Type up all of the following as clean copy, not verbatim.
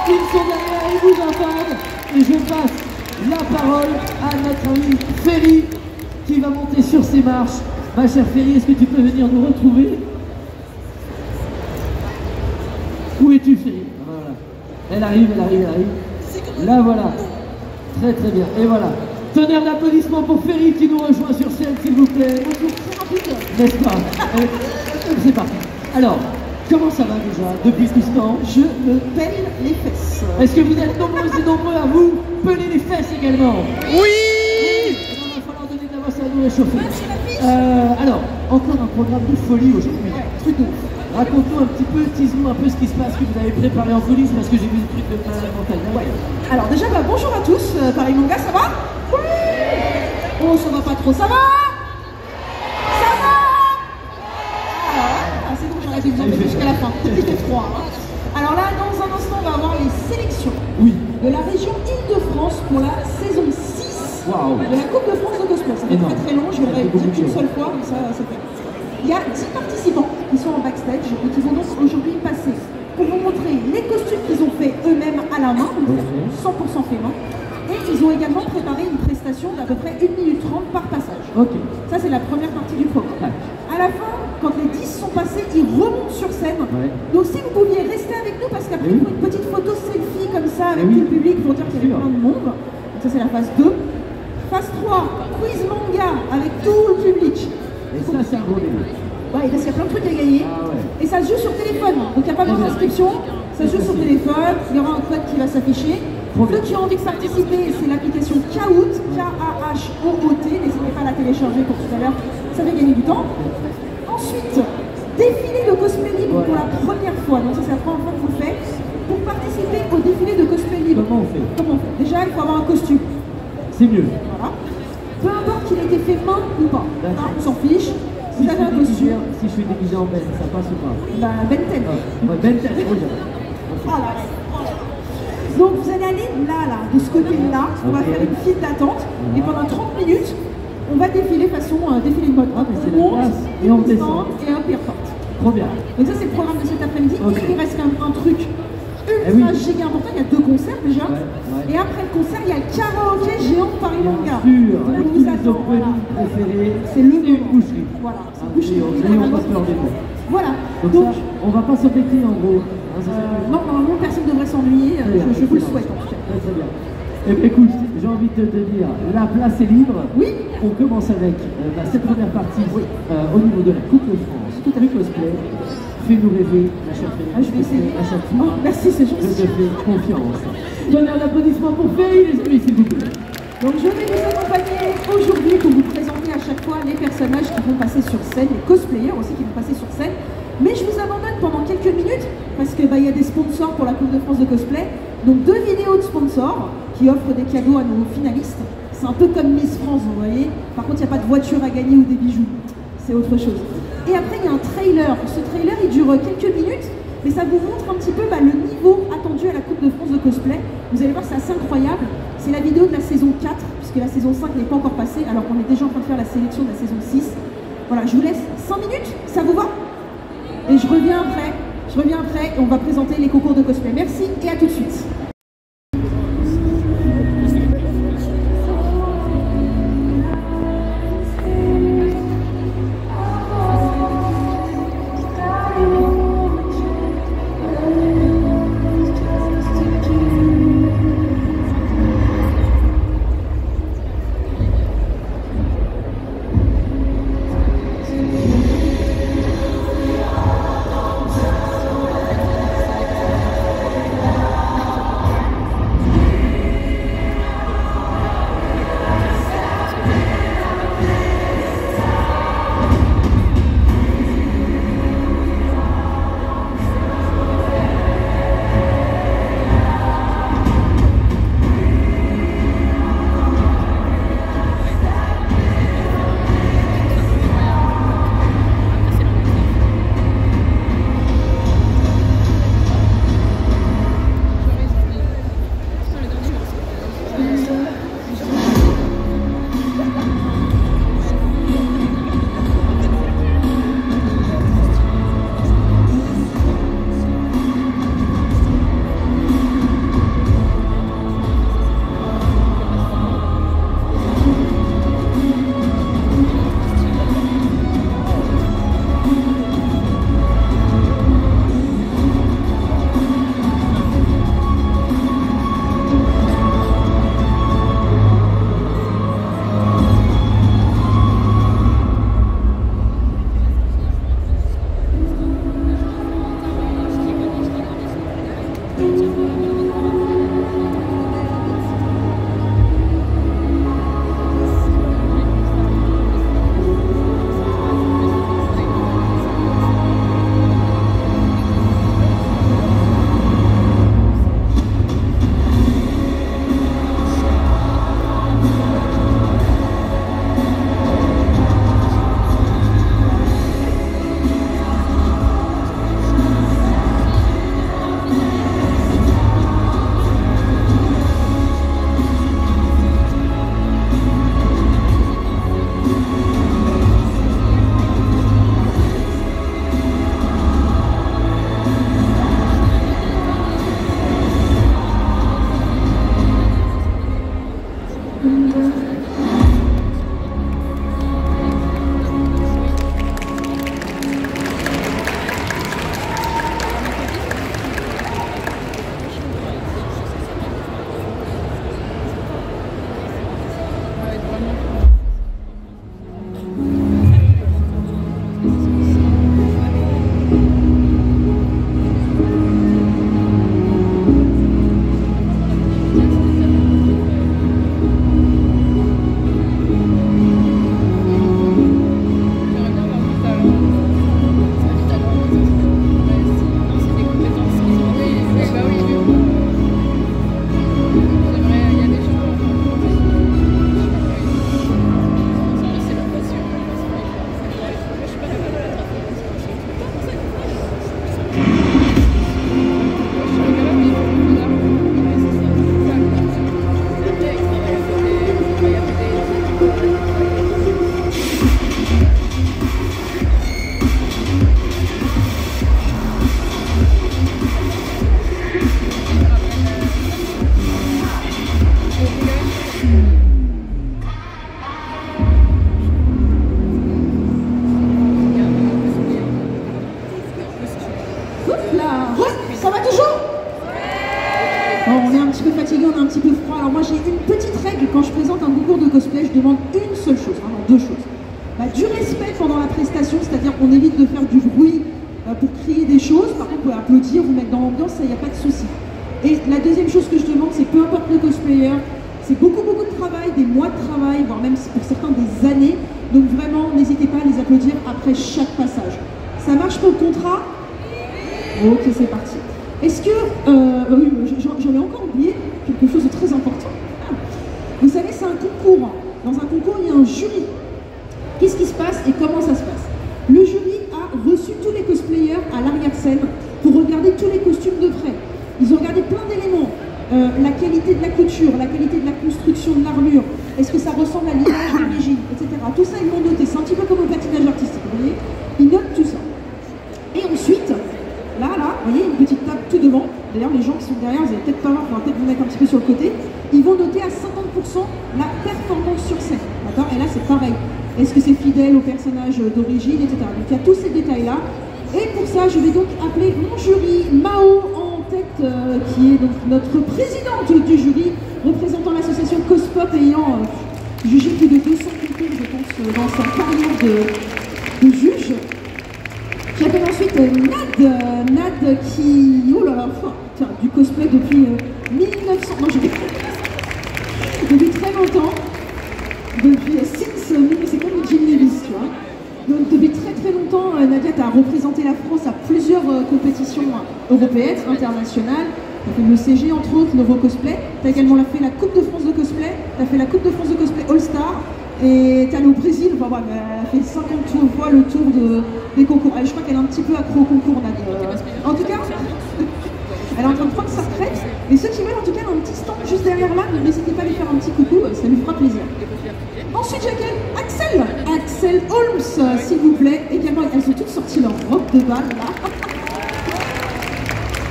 Ils sont derrière, ils vous entendent. Et je passe la parole à notre ami Ferry qui va monter sur ces marches. Ma chère Ferry, est-ce que tu peux venir nous retrouver? Où es-tu, Ferry? Voilà. Elle arrive, elle arrive, elle arrive. Là, voilà. Très très bien. Et voilà. Tonnerre d'applaudissements pour Ferry qui nous rejoint sur scène, s'il vous plaît. N'est-ce pas? C'est parti. Alors, comment ça va déjà depuis tout ce temps? Je me pèle les fesses. Est-ce que vous êtes nombreux et nombreux à vous peler les fesses également? Oui. Il va falloir donner de l'avance à nous réchauffer. Alors, encore un programme de folie aujourd'hui. Truc de ouf. Raconte-nous un petit peu, tease-nous un peu ce qui se passe, que vous avez préparé en coulisses, parce que j'ai vu le truc de la montagne. Ouais. Alors déjà, bonjour à tous. Paris Manga, ça va? Oui. Oh, ça va pas trop, ça va? Ça va? Ah, c'est bon, j'aurais dû vous embêter jusqu'à la fin. Il fait froid. Alors là, dans un instant, on va avoir les sélections de la région Île-de-France pour la saison 6 de la Coupe de France de cosplay. Ça fait très très long, je l'aurais dit qu'une seule fois, mais ça fait. Il y a 10 participants qui sont en backstage et qui vont donc aujourd'hui passer pour vous montrer les costumes qu'ils ont fait eux-mêmes à la main, donc 100% fait main. Et ils ont également préparé une prestation d'à peu près 1 minute 30 par passage. Ça, c'est la première partie du programme. À la fin, quand les 10 sont passés, ils remontent sur scène. Donc si vous pouviez rester avec nous, parce qu'après, ils font une petite photo selfie comme ça avec tout le public pour dire qu'il y avait plein de monde. Donc ça, c'est la phase 2. Phase 3, quiz manga avec tout le public. Et ça, c'est un gros délire. Ouais, parce qu'il y a plein de trucs à gagner. Et ça se joue sur téléphone. Donc il n'y a pas besoin d'inscription. Ça se joue sur téléphone. Il y aura un code qui va s'afficher. Ceux qui ont envie de participer, c'est l'application Kahoot, K-A-H-O-O-T. N'hésitez pas à la télécharger pour tout à l'heure. Ça fait gagner du temps. Ensuite, défilé de cosplay libre pour la première fois. Donc ça, c'est la première fois que vous le faites. Pour participer au défilé de cosplay libre. Comment on fait? Déjà, il faut avoir un costume. C'est mieux. Voilà. Peu importe qu'il ait été fait main ou pas. On s'en fiche. Vous avez un costume. Si je suis déguisé en Ben, ça passe ou pas? Bah, Ben 10. Ben 10, Voilà. Donc vous allez aller là, de ce côté-là. On va faire une file d'attente. Et pendant 30 minutes, on va défiler façon défilé de mode. On monte, et on descend. Et un pire porte. Trop bien. Donc ça, c'est le programme de cet après-midi. Il reste quand même un truc ultra giga important. Il y a 2 concerts déjà. Et après le concert, il y a le karaoké géant de Paris Manga. Avec tous les openings préférés. C'est le boucherie. Voilà, c'est boucherie. On va se faire des mots. Voilà. Donc ça, on va pas s'embêter en gros. Non, normalement, personne ne devrait s'ennuyer. Je vous le souhaite en tout cas. Très bien. Et bien, écoute, j'ai envie de te dire, la place est libre. Oui. On commence avec cette première partie au niveau de la Coupe de France. Tout à fait cosplay. Fais-nous rêver, ma chère Ferry. Je vais essayer. À chaque fois. Merci, c'est gentil. Je te fais confiance. Donnez un applaudissement pour Ferry, les amis, s'il vous plaît. Donc je vais vous accompagner aujourd'hui pour vous présenter à chaque fois les personnages qui vont passer sur scène, les cosplayers aussi qui vont passer sur scène. Mais je vous abandonne pendant quelques minutes parce que y a des sponsors pour la Coupe de France de cosplay. Donc 2 vidéos de sponsors qui offrent des cadeaux à nos finalistes. C'est un peu comme Miss France, vous voyez. Par contre, il n'y a pas de voiture à gagner ou des bijoux. C'est autre chose. Et après, il y a un trailer. Ce trailer, il dure quelques minutes, mais ça vous montre un petit peu le niveau attendu à la Coupe de France de cosplay. Vous allez voir, c'est assez incroyable. C'est la vidéo de la saison 4, puisque la saison 5 n'est pas encore passée, alors qu'on est déjà en train de faire la sélection de la saison 6. Voilà, je vous laisse 5 minutes, ça vous va? Et je reviens après, et on va présenter les concours de cosplay. Merci et à tout de suite. Quand je présente un concours de cosplay, je demande une seule chose, vraiment deux choses. Du respect pendant la prestation, c'est-à-dire qu'on évite de faire du bruit pour crier des choses. Par contre, vous pouvez applaudir, vous mettre dans l'ambiance, ça, il n'y a pas de souci. Et la deuxième chose que je demande, c'est peu importe le cosplayer, c'est beaucoup de travail, des mois de travail, voire même pour certains des années. Donc vraiment, n'hésitez pas à les applaudir après chaque passage. Ça marche pour le contrat? Ok, c'est parti. Est-ce que... oui, j'en ai encore oublié quelque chose de très important. Vous savez, c'est un concours. Dans un concours, il y a un jury. Qu'est-ce qui se passe et comment ça se passe? Le jury a reçu tous les cosplayers à l'arrière-scène pour regarder tous les costumes de près. Ils ont regardé plein d'éléments. La qualité de la couture, la qualité de la construction de l'armure, est-ce que ça ressemble à l'image d'origine, etc. Tout ça, ils l'ont noté. C'est un petit peu comme au patinage artistique, vous voyez? Ils notent tout ça. Et ensuite, là, vous voyez, une petite table tout devant. D'ailleurs, les gens qui sont derrière, vous allez peut-être pas voir, il faudra peut-être vous mettre un petit peu sur le côté. Ils vont noter à 50% la performance sur scène. D'accord? Et là, c'est pareil. Est-ce que c'est fidèle au personnage d'origine, etc. Donc, il y a tous ces détails-là. Et pour ça, je vais donc appeler mon jury, Mao en tête, qui est donc notre présidente du jury, représentant l'association Cospop, ayant jugé plus de 200 concours, je pense, dans sa carrière de juge. J'appelle ensuite Nad qui, oh là là, tiens, du cosplay depuis 1900, non je vais depuis très longtemps, depuis c'est comme Jim Nevis, tu vois. Donc depuis très longtemps, Nadia, tu as représenté la France à plusieurs compétitions européennes, internationales. Tu as fait le CG entre autres, l'Eurocosplay. Tu as également fait la Coupe de France de cosplay, tu as fait la Coupe de France de cosplay All-Star. Et tu es allée au Brésil, enfin, ouais, elle a fait 50 fois le tour des concours. Je crois qu'elle est un petit peu accro au concours, Nadia. En tout cas, elle est en train de prendre sa retraite. Et ceux qui veulent, en tout cas, elle a un petit stand juste derrière là. N'hésitez pas à lui faire un petit coucou, ça lui fera plaisir. Ensuite, j'accueille Axel Holmes, s'il vous plaît. Également, elles ont toutes sorti leur robe de bal, là.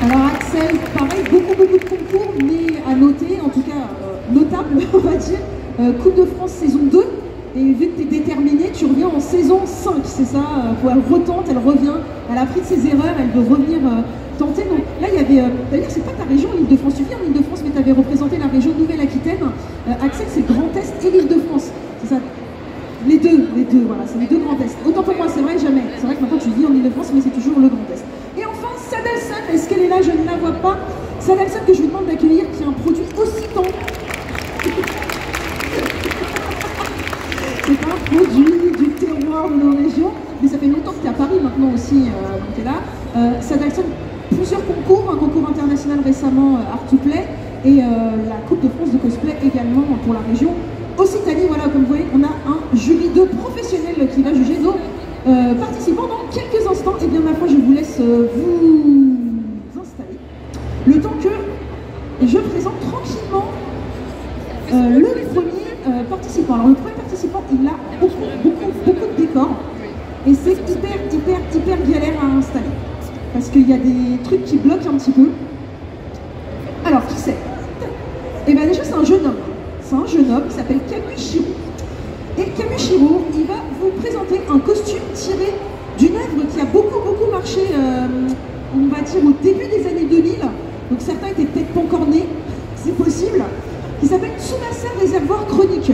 Alors, Axel, pareil, beaucoup de concours, mais à noter, en tout cas, notable, on va dire. Coupe de France saison 2, et vu que tu es déterminée, tu reviens en saison 5, c'est ça, elle retente, elle revient, elle a appris de ses erreurs, elle veut revenir tenter. Donc là, il y avait, d'ailleurs, c'est pas ta région, l'Île-de-France, tu viens en Île-de-France, mais tu avais représenté la région Nouvelle-Aquitaine. Axel, c'est Grand Est et l'Île-de-France, c'est ça. Les deux, voilà, c'est les deux Grands Est. Autant pour moi, c'est vrai, jamais. C'est vrai que maintenant tu vis en Île-de-France, mais c'est toujours le Grand Est. Et enfin, Sadelsan, est-ce qu'elle est là? Je ne la vois pas. Adalson que je vous demande d'accueillir, qui est un produit aussi tendre. C'est un produit du terroir de nos régions, mais ça fait longtemps que tu es à Paris maintenant aussi, donc tu es là. Adalson, plusieurs concours, un concours international récemment, Art to Play, et la Coupe de France de cosplay également pour la région Occitanie. Voilà, comme vous voyez, on a un jury de professionnels qui va juger nos participants dans quelques instants. Et bien, ma foi, je vous laisse vous installer. Le temps que je présente tranquillement le premier participant. Alors, le premier participant, il a beaucoup de décors. Et c'est hyper galère à installer. Parce qu'il y a des trucs qui bloquent un petit peu. Alors, qui c'est? Et bien déjà, c'est un jeune homme. C'est un jeune homme qui s'appelle Kamushiro. Et Kamushiro, il va vous présenter un costume tiré d'une œuvre qui a beaucoup marché, on va dire, au début des années 2000. Donc certains étaient peut-être pas encore nés, c'est possible. Qui s'appelle Tsubasa Reservoir Chronicle.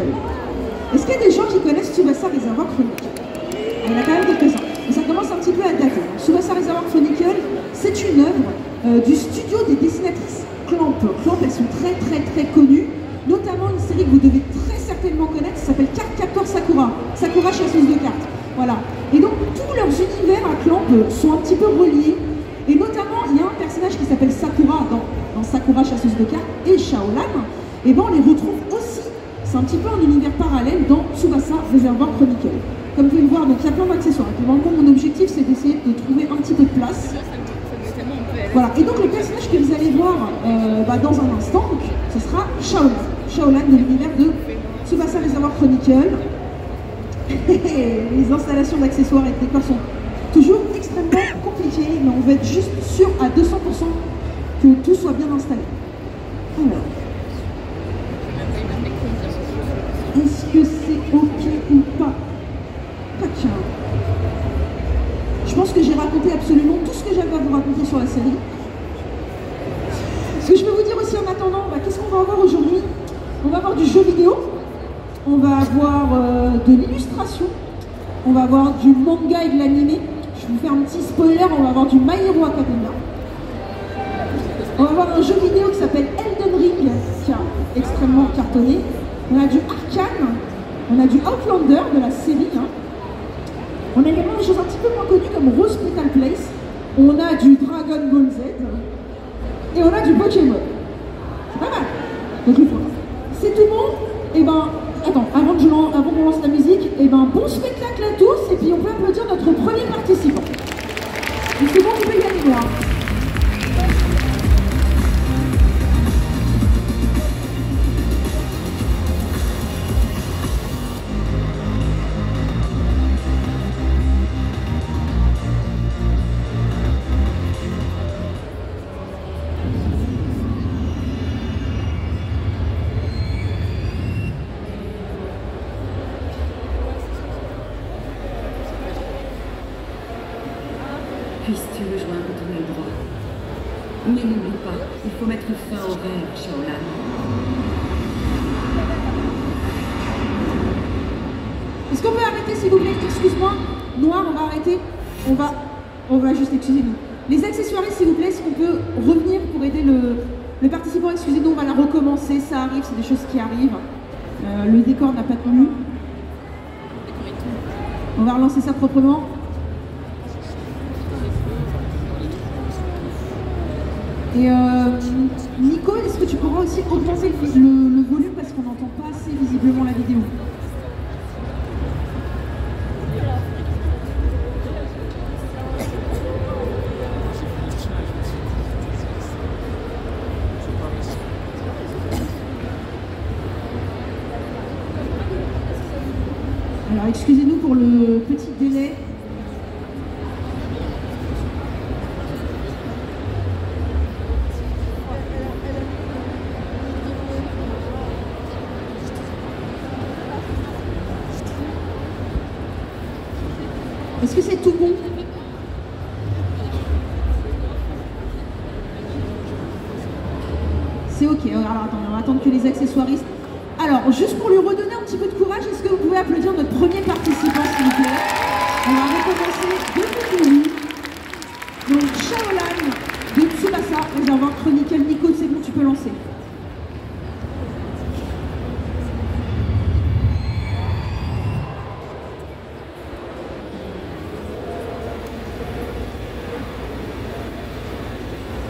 Est-ce qu'il y a des gens qui connaissent Tsubasa Reservoir Chronicle? Il y en a quand même quelques-uns. Et ça commence un petit peu à dater. Tsubasa Reservoir Chronicle, c'est une œuvre du studio des dessinatrices Clamp. Clamp, elles sont très connues, notamment une série que vous devez très certainement connaître, ça s'appelle Card Captor Sakura, Sakura chasseuse de cartes. Voilà. Et donc tous leurs univers à Clamp sont un petit peu reliés, et notamment il y a un personnage qui s'appelle Sakura dans Sakura chasseuse de cartes et Shaolan, et ben on les retrouve aussi, c'est un petit peu un univers parallèle dans Tsubasa Reservoir Chronicle. Comme vous pouvez le voir, donc il y a plein d'accessoires. Et vraiment, mon objectif, c'est d'essayer de trouver un petit peu de place. Voilà, et donc le personnage que vous allez voir dans un instant, donc, ce sera Shaolan. Shaolan de l'univers de Tsubasa Reservoir Chronicle. Les installations d'accessoires et de décors sont toujours extrêmement compliquées, mais on va être juste sûr à 200% que tout soit bien installé. Alors, est-ce que c'est OK ou pas? Je pense que j'ai raconté absolument tout ce que j'avais à vous raconter sur la série. Ce que je peux vous dire aussi en attendant, qu'est-ce qu'on va avoir aujourd'hui? On va avoir du jeu vidéo, on va avoir de l'illustration, on va avoir du manga et de l'animé. Je vous fais un petit spoiler, on va avoir du My Hero Academia. On va avoir un jeu vidéo qui s'appelle Elden Ring, qui est extrêmement cartonné. On a du Arcane, on a du Outlander de la série. On a également des choses un petit peu moins connues comme Rose Petal Place. On a du Dragon Ball Z. Et on a du Pokémon. C'est pas mal. Donc le voilà. C'est tout bon? Et ben, attends, avant qu'on lance la musique, et ben bon spectacle à tous. Et puis on peut applaudir notre premier participant. Et c'est bon, vous pouvez y aller voir. Puisses-tu rejoindre ton œil droit? Mais n'oublie pas, il faut mettre fin au rêve, Shaolan. Est-ce qu'on peut arrêter, s'il vous plaît? Excuse-moi. Noir, on va arrêter. On va juste, excusez-nous. Les accessoiristes, s'il vous plaît, est-ce qu'on peut revenir pour aider le participant? Excusez-nous, on va la recommencer. Ça arrive, c'est des choses qui arrivent. Le décor n'a pas tenu. On va relancer ça proprement. Et Nico, est-ce que tu pourras aussi augmenter le volume parce qu'on n'entend pas assez visiblement la vidéo? Alors excusez-nous pour le petit délai. Est-ce que c'est tout bon? C'est ok. Alors attendez, on va attendre que les accessoiristes... Alors, juste pour lui redonner un petit peu de courage, est-ce que vous pouvez applaudir notre premier participant, s'il vous plaît? On va recommencer depuis le début. Donc, Shaolan de Tsubasa Reservoir Chronicle, Nico. peut lancer.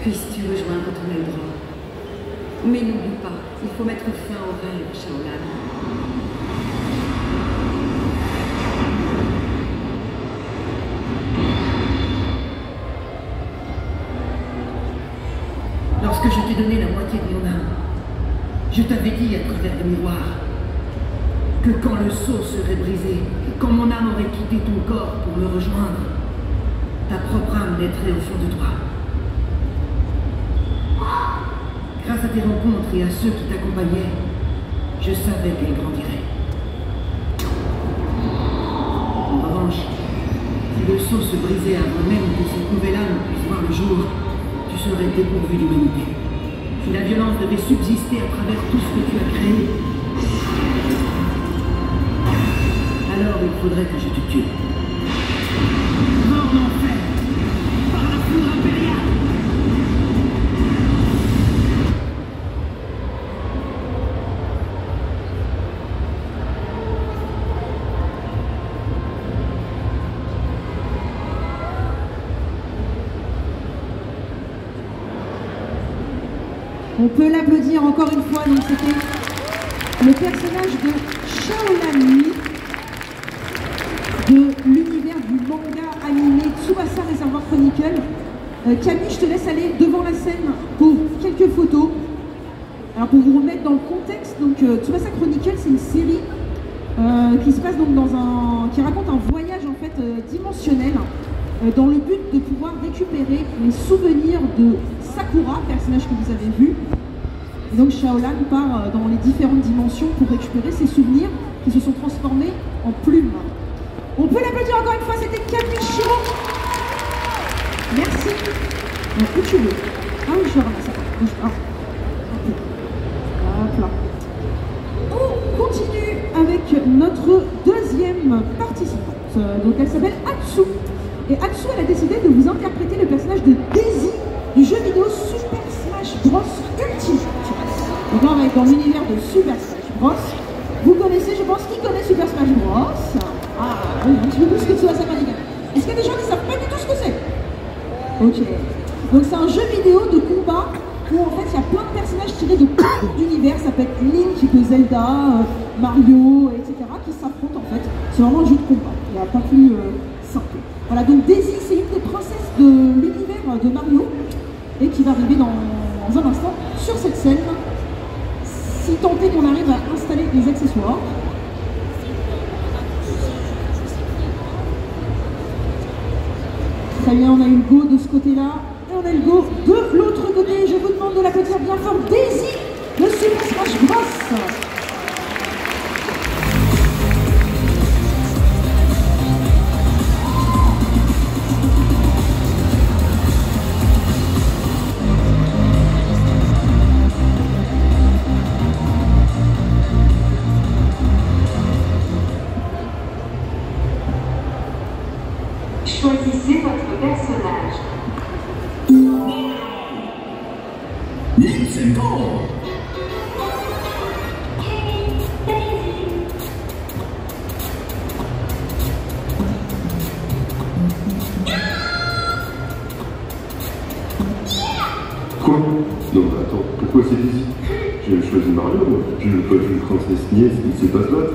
Puisses-tu rejoindre ton œil droit. Mais n'oublie pas, il faut mettre fin au rêve, Shaolan. Lorsque je t'ai donné la moitié de mon âme, je t'avais dit à travers le miroir que quand le sceau serait brisé, quand mon âme aurait quitté ton corps pour me rejoindre, ta propre âme naîtrait au fond de toi. Grâce à tes rencontres et à ceux qui t'accompagnaient, je savais qu'elle grandirait. En revanche, si le sceau se brisait avant même que cette nouvelle âme puisse voir le jour, tu serais dépourvu d'humanité. Si la violence devait subsister à travers tout ce que tu as créé, alors il faudrait que je te tue. Mort l'enfer, par la foudre impériale. On peut l'applaudir encore une fois, donc c'était le personnage de Shaolan Lee de l'univers du manga animé Tsubasa Reservoir Chronicle. Camille, je te laisse aller devant la scène pour quelques photos. Alors pour vous remettre dans le contexte, donc Tsubasa Chronicle, c'est une série qui se passe donc qui raconte un voyage en fait dimensionnel dans le but de pouvoir récupérer les souvenirs de Sakura, personnage que vous avez vu. Et donc Shaolan part dans les différentes dimensions pour récupérer ses souvenirs qui se sont transformés en plumes. On peut l'applaudir encore une fois, c'était Camille Chiro. Merci. Où tu veux? Ah oui, je ramasse ça. Hop là. On continue avec notre deuxième participante. Donc elle s'appelle Atsu. Et Atsu, elle a décidé de vous interpréter le personnage de Daisy du jeu vidéo Super Smash Bros Ultimate. Donc là, on va être dans l'univers de Super Smash Bros. Vous connaissez, je pense, qui connaît Super Smash Bros? Ah, oui, un petit peu plus que Tsubasa Chronicle. Est-ce qu'il y a des gens qui ne savent pas du tout ce que c'est? Ok. Donc c'est un jeu vidéo de combat où en fait il y a plein de personnages tirés de plein d'univers. Ça peut être Link, de Zelda, Mario, etc. qui s'affrontent en fait. C'est vraiment un jeu de combat. Il n'y a pas plus simple. Voilà, donc Daisy, c'est une des princesses de l'univers de Mario et qui va arriver dans un instant sur cette scène. Si tant est qu'on arrive à installer les accessoires. Très bien, on a eu le go de ce côté-là et on a le go de l'autre côté. Je vous demande de l'applaudir bien fort, Daisy de Super Smash Bros. Choisissez votre personnage. Let's go! Quoi? Non, mais attends, pourquoi c'est Daisy? J'ai choisi Mario, moi. Je veux pas jouer princesse nièce, il sait pas se battre.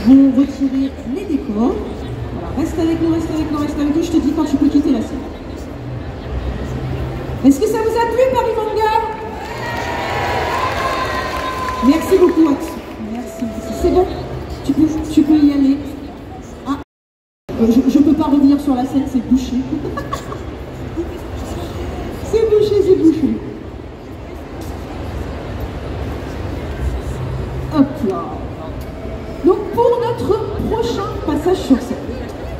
vont retirer les décors. Voilà, reste avec nous, reste avec nous, reste avec nous. Je te dis quand tu peux quitter la scène. Est-ce que ça vous a plu, Paris Manga? Merci beaucoup, Ax. Merci, merci. C'est bon, tu peux y aller. Ah, je peux pas revenir sur la scène, c'est bouché. C'est bouché, c'est bouché. Hop là. Donc pour notre prochain passage sur scène,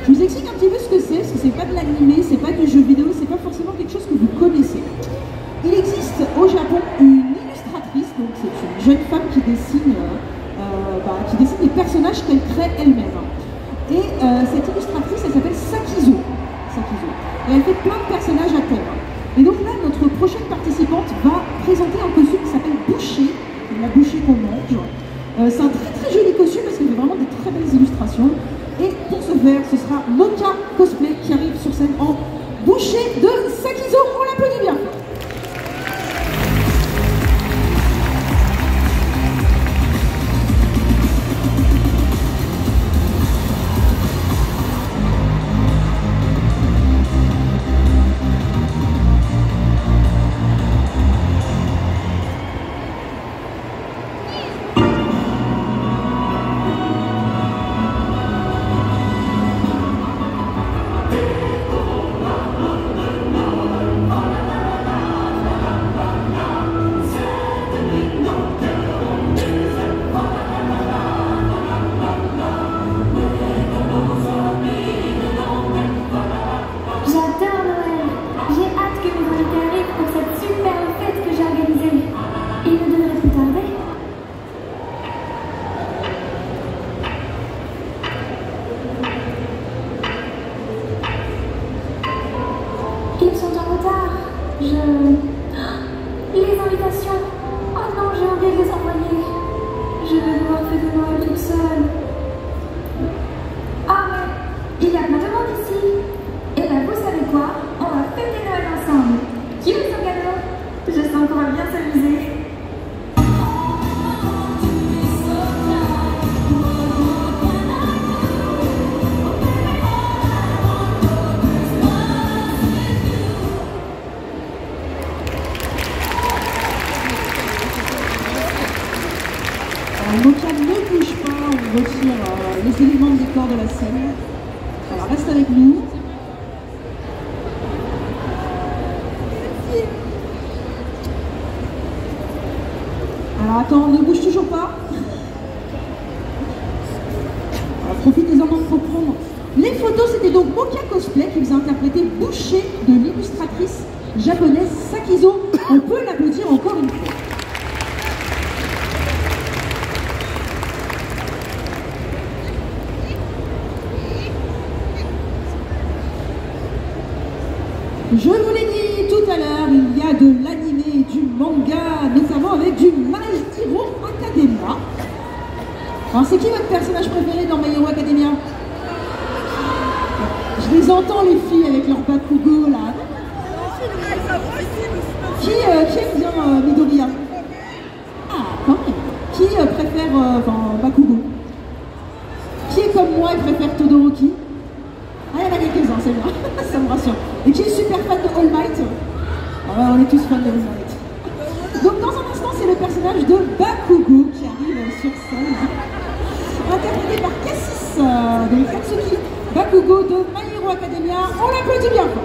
je vous explique un petit peu ce que c'est, parce que c'est pas de l'animé, c'est pas du jeu vidéo, c'est pas forcément quelque chose que vous connaissez. Il existe au Japon une illustratrice, donc c'est une jeune femme qui dessine des personnages qu'elle crée elle-même. Et cette illustratrice, elle s'appelle Sakizo. Et elle fait plein de personnages à thème. Et donc là, notre prochaine participante va présenter un costume qui s'appelle Boucher, la bouchée qu'on mange. C'est un très très joli costume parce qu'il fait vraiment des très belles illustrations. Et pour ce faire, ce sera Mocha Cosplay qui arrive sur scène en bouchée de Sakizo. On l'applaudit bien. Les invitations. Oh non, j'ai envie de les envoyer. Je vais devoir fêter Noël toute seule. Ah mais, il y a plein de monde ici. Et ben vous savez quoi? On va fêter Noël ensemble. Qui veut son cadeau? Je sens qu'on va bien s'amuser. Mocha ne bouge pas, on retire les éléments de décor de la scène. Alors reste avec nous. Alors attends, ne bouge toujours pas. Alors, profitez-en pour prendre les photos. C'était donc Mocha Cosplay qui vous a interprété Boucher de l'illustratrice japonaise Sakizo. On peut l'applaudir encore une fois. Je vous l'ai dit tout à l'heure, il y a de l'animé et du manga, notamment avec du My Hero Academia. Alors c'est qui votre personnage préféré dans My Hero Academia? Je les entends les filles avec leur Bakugo là. Qui aime bien Midoriya? Ah, quand même. Qui préfère Bakugo? Qui est comme moi et préfère Todoroki? Ah, il y en a quelques-uns, c'est bien, ça me rassure. Et qui est super fan de All Might? Ah ouais, on est tous fans de All Might. Donc dans un instant, c'est le personnage de Bakugo qui arrive sur scène, interprété par Cassis de Katsuki Bakugo de My Hero Academia. On l'applaudit bien fort.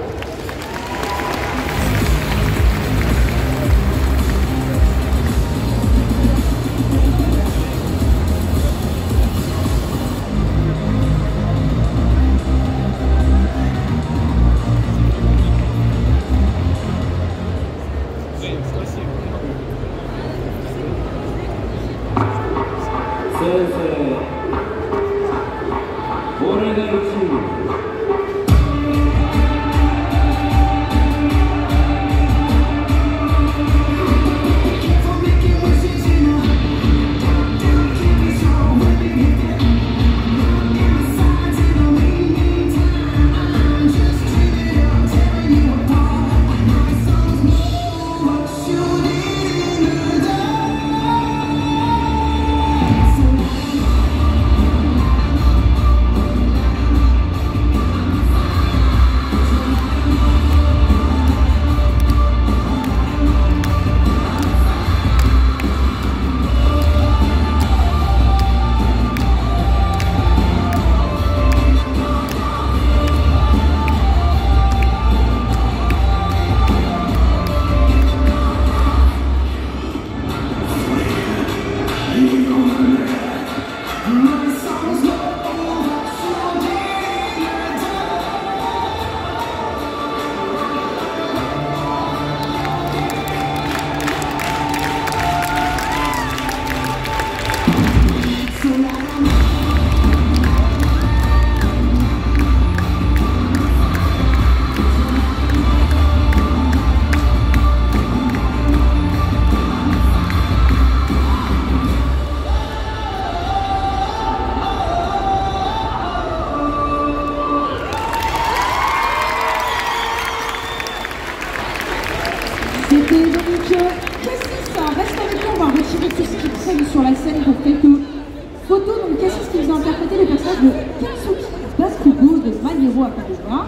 Voilà.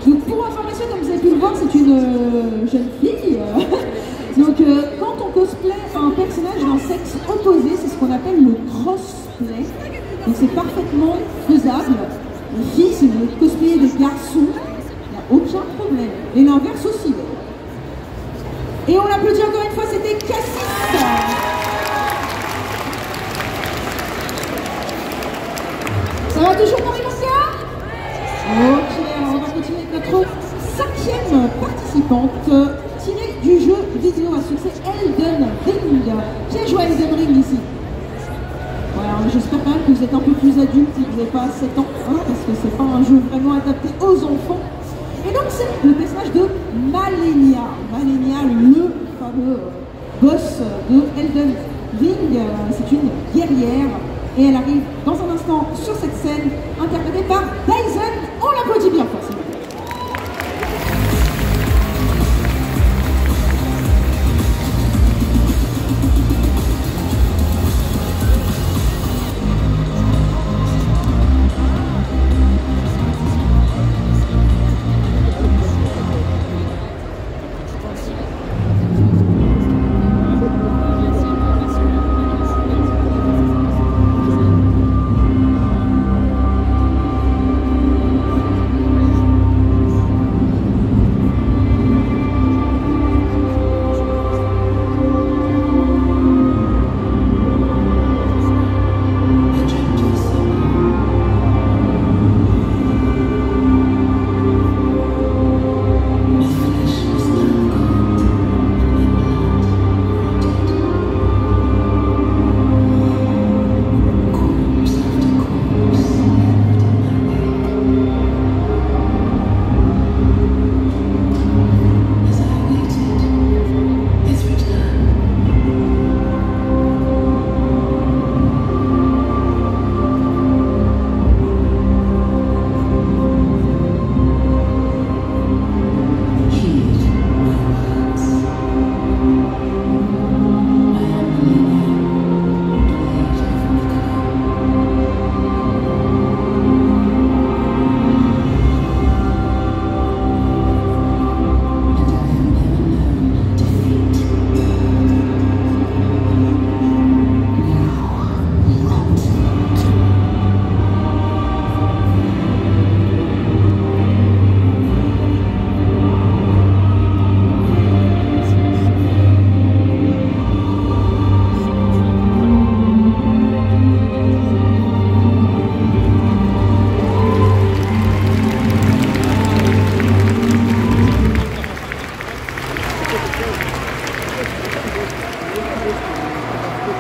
Donc pour information, comme vous avez pu le voir, c'est une jeune fille. Donc quand on cosplay un personnage d'un sexe opposé, c'est ce qu'on appelle le crossplay. Donc c'est parfaitement faisable. Les filles, si vous voulez cosplayer des garçons, il n'y a aucun problème. Et l'inverse aussi. Et on l'applaudit encore une fois, c'était Cassis. Ça va toujours pour les mangas? Ok, alors on va continuer avec notre 5e participante, tirée du jeu vidéo à succès Elden Ring. Qui a joué à Elden Ring ici? Voilà, j'espère quand même que vous êtes un peu plus adulte et que vous n'avez pas 7 ans, hein, parce que c'est pas un jeu vraiment adapté aux enfants. Et donc c'est le personnage de Malenia. Malenia, le fameux boss de Elden Ring. C'est une guerrière. Et elle arrive dans un instant sur cette scène, interprétée par Dyson. On l'applaudit bien fort, s'il vous plaît.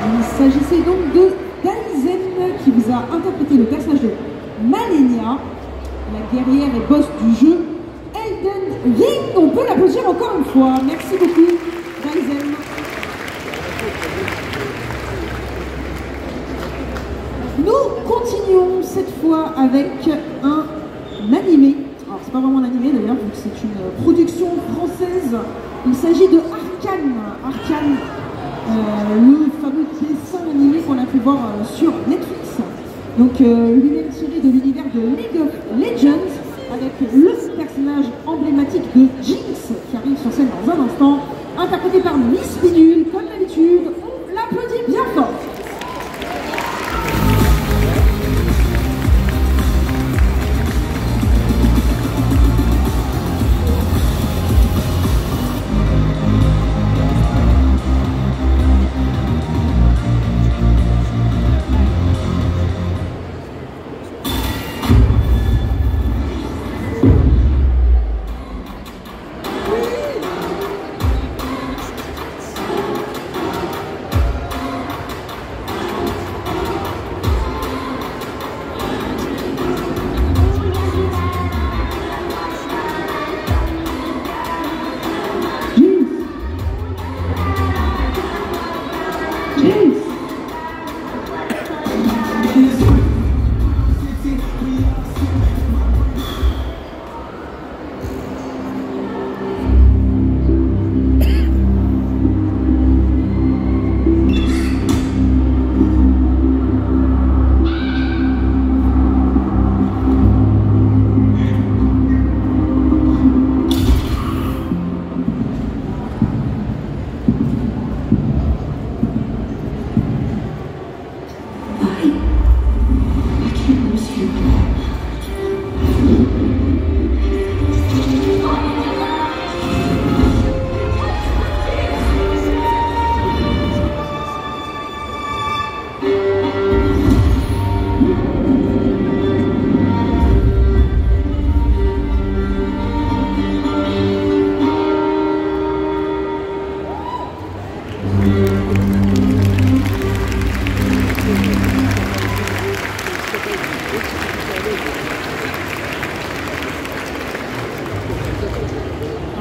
Il s'agissait donc de Dyson qui vous a interprété le personnage de Malenia, la guerrière et boss du jeu Elden Ring. On peut l'applaudir encore une fois. Merci beaucoup, Dyson. Nous continuons cette fois avec un animé. Alors c'est pas vraiment un animé d'ailleurs, vu que c'est une production française. Il s'agit de Arcane. Arcane, le fameux dessin animé qu'on a pu voir sur Netflix. Donc lui-même tiré de l'univers de League of Legends, avec le personnage emblématique de Jinx qui arrive sur scène dans un instant, interprété par Miss Bidule, comme d'habitude. On l'applaudit bien fort.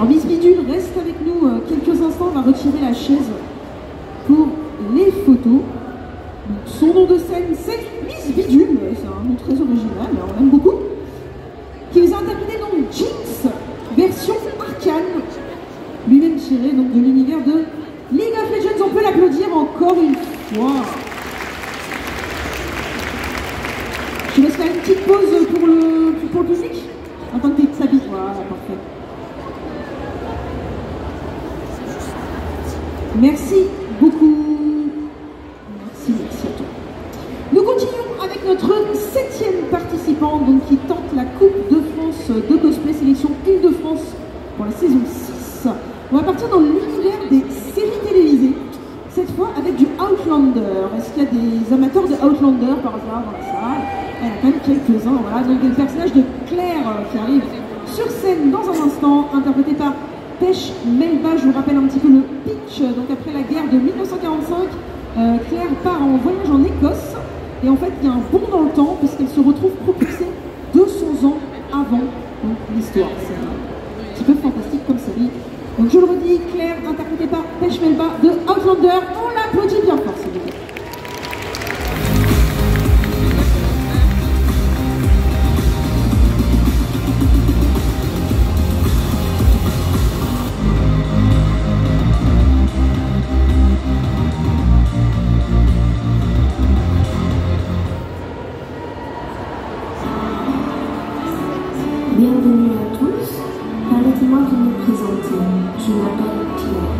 Alors Miss Bidule reste avec nous quelques instants, on va retirer la chaise pour les photos. Donc, son nom de scène c'est Miss Bidule, c'est un nom très original, on aime beaucoup. Qui nous a interprété donc Jinx, version arcane, lui-même tiré donc de l'univers de League of Legends. On peut l'applaudir encore une fois. Je laisse faire une petite pause pour le public, en tant que tu s'habilles. Voilà, parfait. Merci beaucoup. Merci à toi. Nous continuons avec notre 7e participant donc, qui tente la Coupe de France de cosplay, sélection Île-de-France pour la saison 6. On va partir dans l'univers des séries télévisées, cette fois avec du Outlander. Est-ce qu'il y a des amateurs de Outlander par hasard dans la salle? Il y en a quand même quelques-uns. Voilà, donc le personnage de Claire qui arrive sur scène dans un instant, interprété par Pêche Melba. Je vous rappelle un petit peu le pitch. Donc après la guerre de 1945, Claire part en voyage en Écosse et en fait il y a un bond dans le temps puisqu'elle se retrouve propulsée 200 ans avant l'histoire. C'est un petit peu fantastique comme série. Donc je le redis, Claire interprétée par Pêche Melba de Outlander. On l'applaudit bien fort s'il vous plaît. Bienvenue à tous. Permettez-moi de me présenter. Je m'appelle Claire.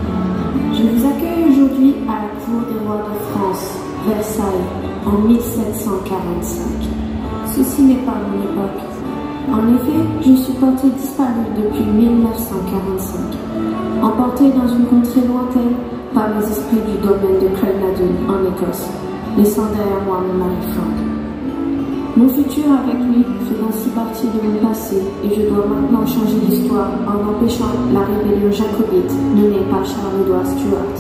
Je vous accueille aujourd'hui à la cour des rois de France, Versailles, en 1745. Ceci n'est pas mon époque. En effet, je suis portée disparue depuis 1945, emportée dans une contrée lointaine par les esprits du domaine de Craignadoon en Écosse, laissant derrière moi mon mari Frank. Mon futur avec lui fait ainsi partie de mon passé et je dois maintenant changer l'histoire en empêchant la rébellion jacobite menée par Charles-Édouard Stuart.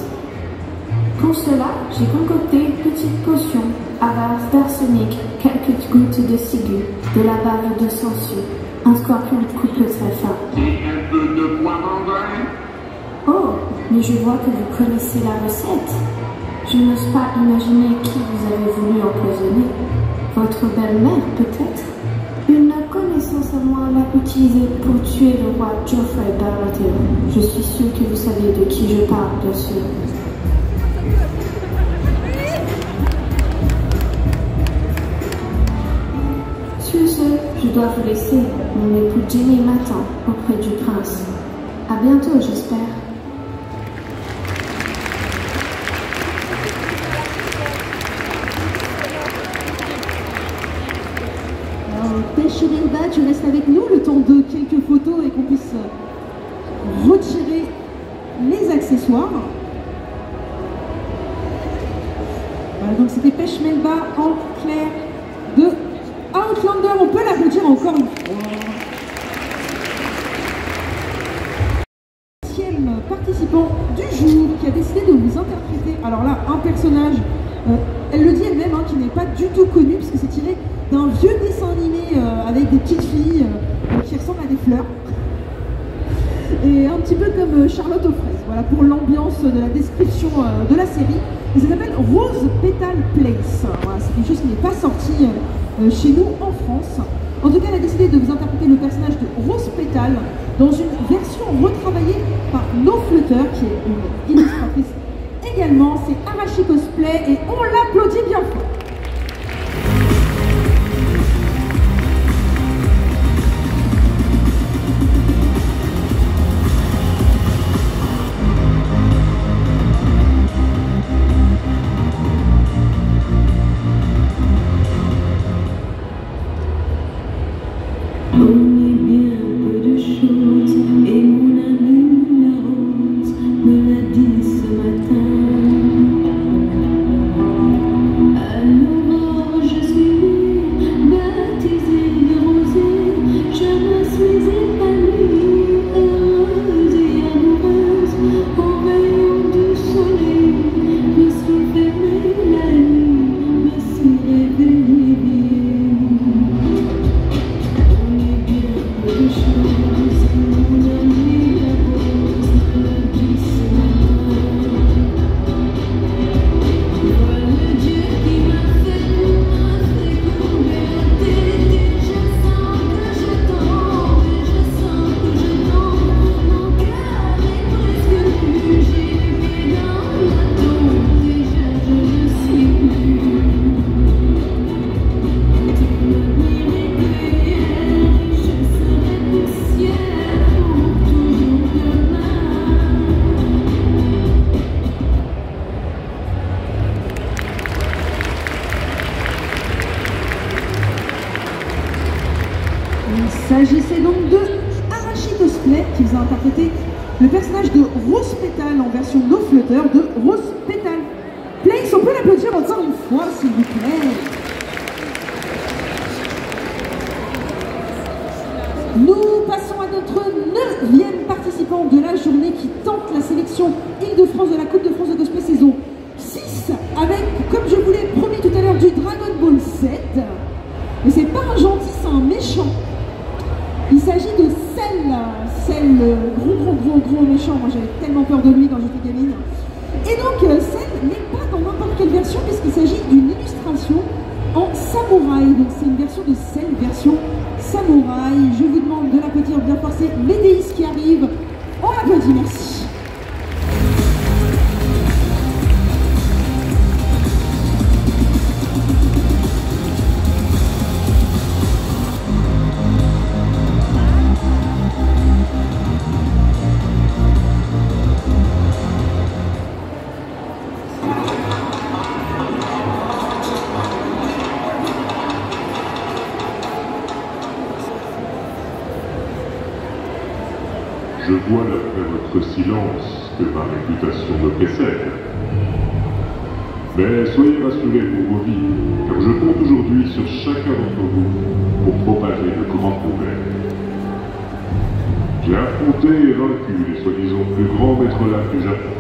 Pour cela, j'ai concocté une petite potion à base d'arsenic, quelques gouttes de ciguë, de la bave de sangsue, un scorpion de coupe très fin. Et un peu de poivre. Oh, mais je vois que vous connaissez la recette. Je n'ose pas imaginer qui vous avez voulu empoisonner. Votre belle-mère, peut-être? Une connaissance à moi l'a utilisée pour tuer le roi Geoffrey Baratheon. Je suis sûre que vous savez de qui je parle, bien sûr. Sur ce, je dois vous laisser. Mon époux Jenny m'attend auprès du prince. À bientôt, j'espère. Pêche Melba, tu restes avec nous le temps de quelques photos et qu'on puisse retirer les accessoires. Voilà, donc c'était Pêche Melba en clair de Outlander. On peut l'applaudir encore une fois. 7e participant du jour qui a décidé de vous interpréter. Alors là, un personnage, elle le dit elle-même, qui n'est pas du tout connu puisque c'est tiré d'un vieux dessin animé avec des petites filles qui ressemblent à des fleurs. Et un petit peu comme Charlotte aux fraises, voilà pour l'ambiance de la description de la série. Et ça s'appelle Rose Petal Place. Voilà, c'est quelque chose qui n'est pas sorti chez nous en France. En tout cas, elle a décidé de vous interpréter le personnage de Rose Petal dans une version retravaillée par No Flutter, qui est une illustratrice également. C'est Arashi Cosplay et on l'applaudit bien fort. Me l'a dit ce matin. Il s'agissait donc de Arashi Cosplay qui vous a interprété le personnage de Rose Pétale en version No Flutter de Rose Pétale. Place, on peut l'applaudir encore une fois s'il vous plaît. Nous passons à notre 9e participant de la journée qui tente la sélection Île-de-France de la Coupe de France de Cosplay saison 6 avec, comme je vous l'ai promis tout à l'heure, du Dragon Ball 7. Mais c'est pas un gentil, c'est un méchant. Il s'agit de Cell, gros méchant. Moi j'avais tellement peur de lui quand j'étais gamine. Et donc Cell n'est pas dans n'importe quelle version puisqu'il s'agit d'une illustration en samouraï. Donc c'est une version de Cell, version samouraï. Je vous demande de l'applaudir bien fort, c'est Médéis qui arrive. On l'applaudit, merci. Je vois d'après votre silence que ma réputation me précède. Mais soyez rassurés pour vos vies, car je compte aujourd'hui sur chacun d'entre vous pour propager de grands progrès. J'ai affronté et vaincu les soi-disant plus grands maîtres lames du Japon,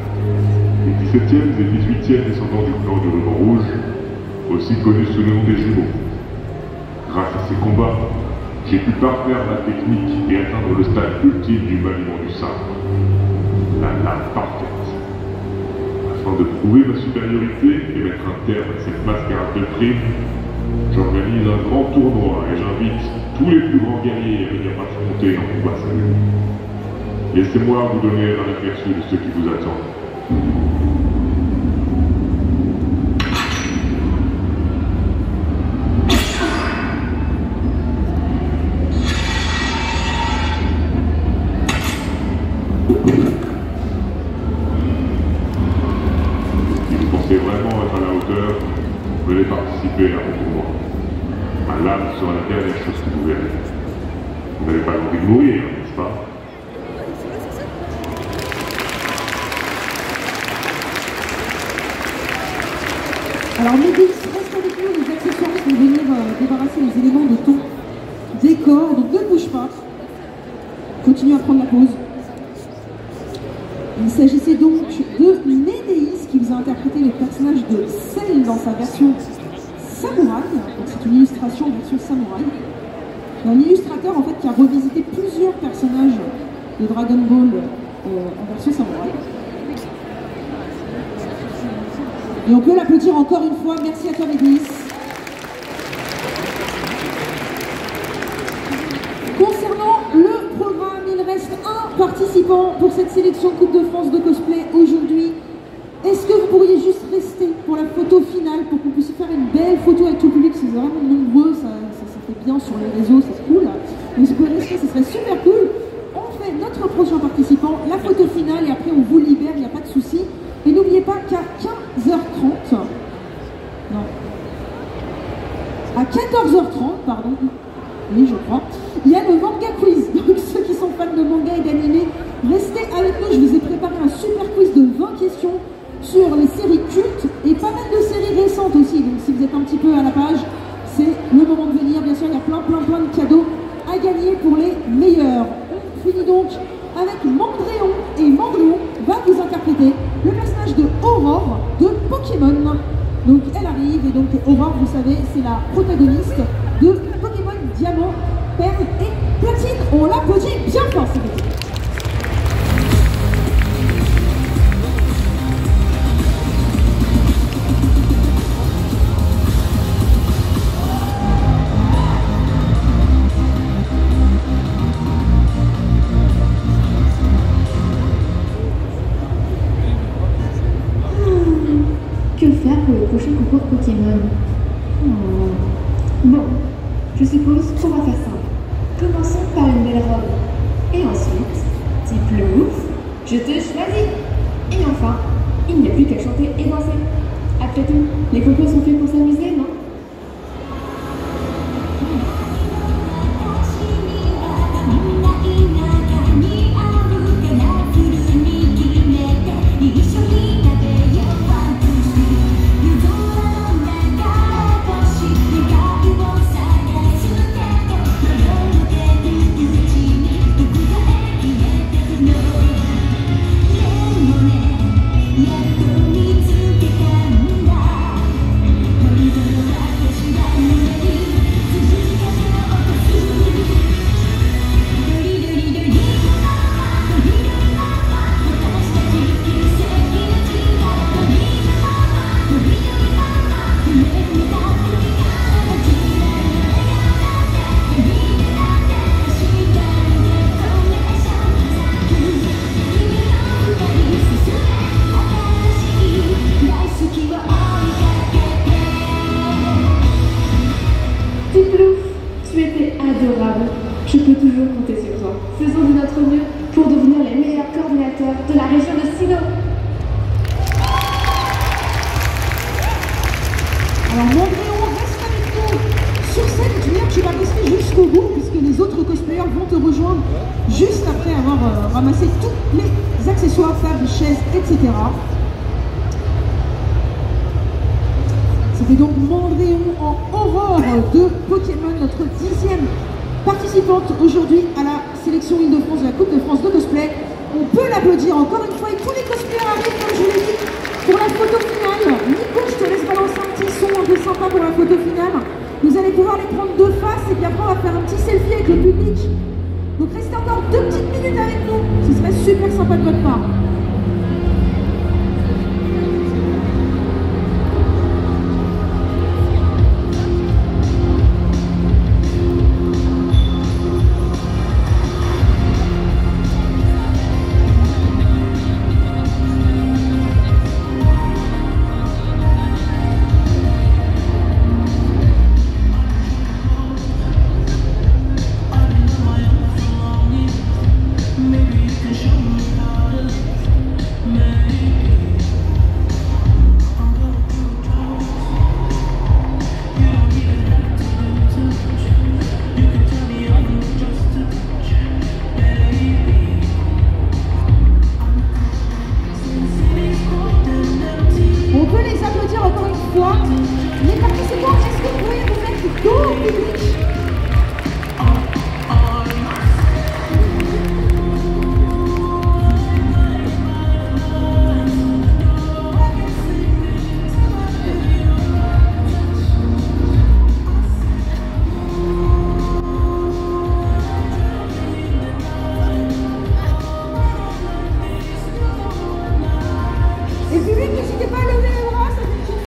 les 17e et 18e descendants du clan du ruban rouge, aussi connus sous le nom des jumeaux. Grâce à ces combats, j'ai pu parfaire ma technique et atteindre le stade ultime du maniement du sabre, la lame parfaite. Afin de prouver ma supériorité et mettre un terme à cette mascarade de prime, j'organise un grand tournoi et j'invite tous les plus grands guerriers à venir m'affronter en combat sérieux. Laissez-moi vous donner un aperçu de ce qui vous attend. Venez participer à mon tournoi. Ma lame sera la dernière chose que vous verrez. Vous n'avez pas envie de mourir, n'est-ce pas? Alors Médéis, reste avec nous, les accessoires vont venir débarrasser les éléments de ton décor, donc ne bouge pas. Continue à prendre la pause. Il s'agissait donc de Médéis qui vous a interprété le personnage de Cell dans sa version samouraï. Donc c'est une illustration en version samouraï. Un illustrateur en fait qui a revisité plusieurs personnages de Dragon Ball en version samouraï. Et on peut l'applaudir encore une fois. Merci à toi Médéis. Concernant le programme, il reste un participant pour cette sélection Coupe de France de cosplay aujourd'hui. Est-ce que vous pourriez juste rester pour la photo finale pour qu'on puisse faire une belle photo avec tout le public? C'est vraiment nombreux, ça fait bien sur les réseaux, c'est cool. Mais si vous pouvez rester, ce serait super cool. On fait notre prochain participant, la photo finale et après on vous libère, il n'y a pas de souci. Et n'oubliez pas qu'à 15h30, non, à 14h30, pardon, oui je crois, il y a le manga quiz. Donc ceux qui sont fans de manga et d'anime, restez avec nous, je vous ai préparé un super quiz de 20 questions sur les séries cultes et pas mal de séries récentes aussi. Donc si vous êtes un petit peu à la page, c'est le moment de venir. Bien sûr, il y a plein de cadeaux à gagner pour les meilleurs. On finit donc avec Mandréon, et Mandréon va vous interpréter le personnage de Aurore de Pokémon. Donc elle arrive, et donc Aurore, vous savez, c'est la protagoniste de Pokémon Diamant, Perle et Platine. On l'applaudit bien fort, s'il vous plaît. Que faire pour le prochain concours Pokémon? Bon, je suppose qu'on va faire simple. Commençons par une belle robe. Et ensuite, type le ouf, je te choisis. Et enfin, il n'y a plus qu'à chanter et danser. Après tout, les concours sont faits pour s'amuser, non? adorable. Je peux toujours compter sur toi. Faisons de notre mieux pour devenir les meilleurs coordinateurs de la région de Sino. Alors Mondréon, reste avec nous sur scène. Julien, tu vas rester jusqu'au bout puisque les autres cosplayers vont te rejoindre juste après avoir ramassé tous les accessoires, tables, chaises, etc. C'était donc Mondréon en Aurore de Pokémon, notre 10e participante aujourd'hui à la sélection Île-de-France de la Coupe de France de cosplay. On peut l'applaudir encore une fois et tous les cosplayers arrivent, comme je l'ai dit, pour la photo finale. Nico, je te laisse balancer un petit son un peu sympa pour la photo finale. Vous allez pouvoir les prendre de face et puis après on va faire un petit selfie avec le public. Donc restez encore 2 petites minutes avec nous, ce serait super sympa de votre part.